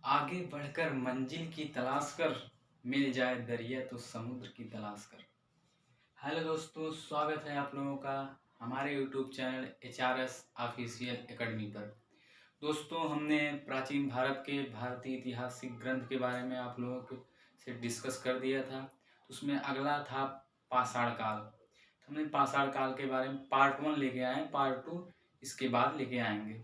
आगे बढ़कर मंजिल की तलाश कर, मिल जाए दरिया तो समुद्र की तलाश कर। हेलो दोस्तों, स्वागत है आप लोगों का हमारे YouTube channel HRS official academy पर। दोस्तों, हमने प्राचीन भारत के भारतीय ऐतिहासिक ग्रंथ के बारे में आप लोगों के से डिस्कस कर दिया था। उसमें अगला था पाषाण काल। हमने पाषाण काल के बारे में पार्ट 1 लेके आए हैं, पार्ट 2 इसके बाद लेके आएंगे।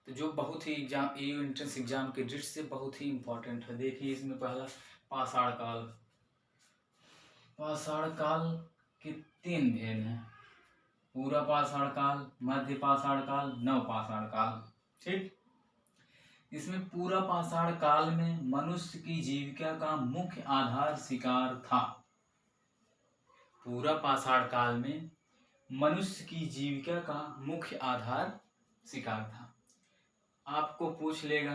तो जो बहुत ही एग्जाम एंट्रेंस एग्जाम के दृष्टि से बहुत ही इम्पोर्टेंट है। देखिए, इसमें पहला पाषाण काल। पाषाण काल के 3 भेद हैं: पूरा पाषाण काल, मध्य पाषाण काल, नव पाषाण काल। ठीक, इसमें पूरा पाषाण काल में मनुष्य की जीविका का मुख्य आधार शिकार था। पूरा पाषाण काल में मनुष्य की जीविका का मुख्य आधार शिकार था। आपको पूछ लेगा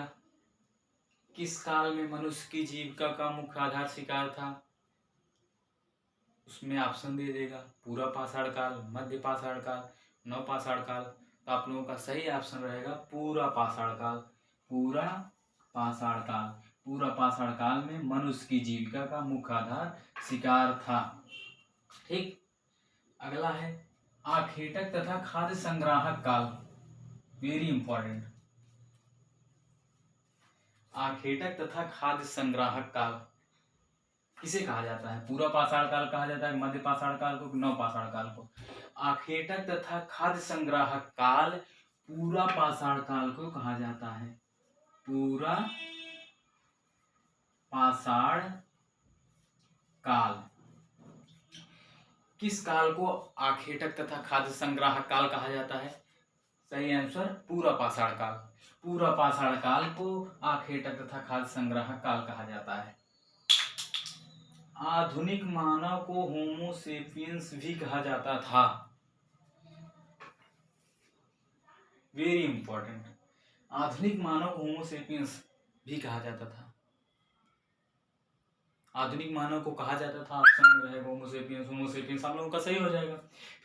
किस काल में मनुष्य की जीविका का मुख्य आधार शिकार था, उसमें ऑप्शन दे देगा पूरा पाषाण काल, मध्य पाषाण काल, नव पाषाण काल। तो आप लोगों का सही ऑप्शन रहेगा पूरा पाषाण काल। पूरा पाषाण काल, पूरा पाषाण काल में मनुष्य की जीविका का मुख्य आधार शिकार था। ठीक, अगला है आखेटक तथा खाद्य संग्राहक काल। Very important. आखेटक तथा खाद्य संग्राहक काल किसे कहा जाता है? पूरा पाषाण काल कहा जाता है, मध्य पाषाण काल को, नव पाषाण काल को? आखेटक तथा खाद्य संग्राहक काल पूरा पाषाण काल को कहा जाता है। पूरा पाषाण काल। किस काल को आखेटक तथा खाद्य संग्राहक काल कहा जाता है? सही आंसर पूरा पाषाण काल। पूरा पाषाण काल को आखेटक तथा खाद्य संग्राहक काल कहा जाता है। आधुनिक मानव को होमो सेपियंस भी कहा जाता था। Very important. आधुनिक मानव को होमो सेपियंस भी कहा जाता था। आधुनिक मानव को कहा जाता था, ऑप्शन में रहेगा होमो सेपियंस। होमो सेपियंस हम लोगों का सही हो जाएगा।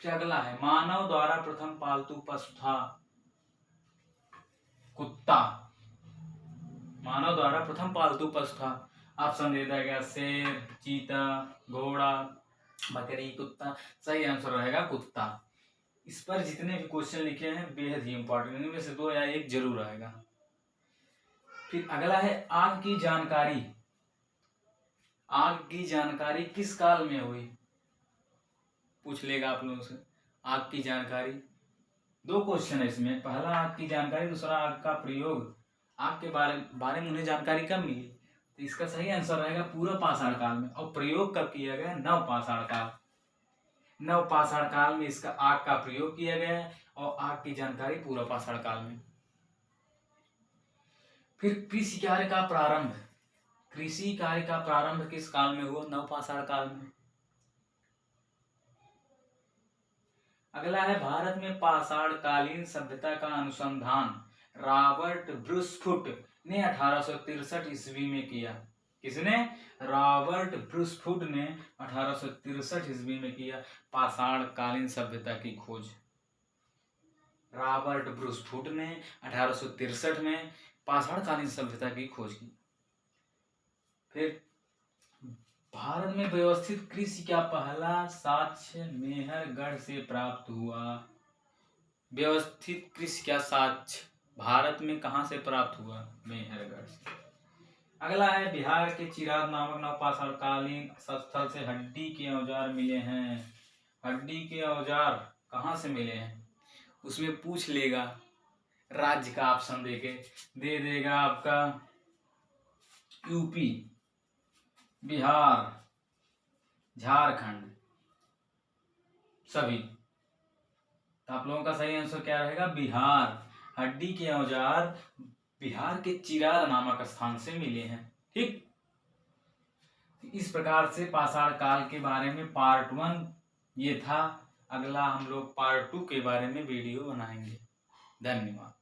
फिर अगला है मानव द्वारा प्रथम पालतू पशु था कुत्ता। मानव द्वारा प्रथम पालतू पशु था, ऑप्शन दे दिया गया शेर, चीता, घोड़ा, बकरी, कुत्ता। सही आंसर रहेगा कुत्ता। इस पर जितने भी क्वेश्चन लिखे हैं बेहद ही इंपॉर्टेंट, इनमें से 2 या 1 जरूर आएगा। फिर अगला है आग की जानकारी। आग की जानकारी किस काल में हुई? पूछ लेगा आप लोगों से आग की जानकारी। 2 क्वेश्चन है इसमें, पहला आग की जानकारी, दूसरा आग का प्रयोग। आग के बारे में उन्हें जानकारी कब मिली? तो इसका सही आंसर रहेगा पूरा पाषाण काल में। और प्रयोग कब किया गया? नव पाषाण काल। नव पाषाण काल में इसका आग का प्रयोग किया गया है और आग की जानकारी पूरा पाषाण काल में। फिर कृषि कार्य का प्रारंभ। कृषि कार्य का प्रारंभ किस काल में हुआ? नव पाषाण काल में। अगला है भारत में पाषाण कालीन सभ्यता का अनुसंधान रॉबर्ट ब्रूसफुट ने 1863 ईस्वी में किया। किसने? रॉबर्ट ब्रूसफुट ने 1863 ईस्वी में किया पाषाण कालीन सभ्यता की खोज। रॉबर्ट ब्रूसफुट ने 1863 में पाषाण कालीन सभ्यता की खोज की। फिर भारत में व्यवस्थित कृषि का पहला साक्ष्य मेहरगढ़ से प्राप्त हुआ। व्यवस्थित कृषि का साक्ष्य भारत में कहां से प्राप्त हुआ? मेहरगढ़ से। अगला है बिहार के चिराग नामक नवपाषाण कालीन स्थल से हड्डी के औजार मिले हैं। हड्डी के औजार कहां से मिले हैं? उसमें पूछ लेगा, राज्य का ऑप्शन दे देगा आपका यूपी, बिहार, झारखंड, सभी। तो आप लोगों का सही आंसर क्या रहेगा? बिहार। हड्डी के औजार बिहार के चिराग नामक स्थान से मिले हैं। ठीक, इस प्रकार से पाषाण काल के बारे में पार्ट 1 ये था। अगला हम लोग पार्ट 2 के बारे में वीडियो बनाएंगे। धन्यवाद।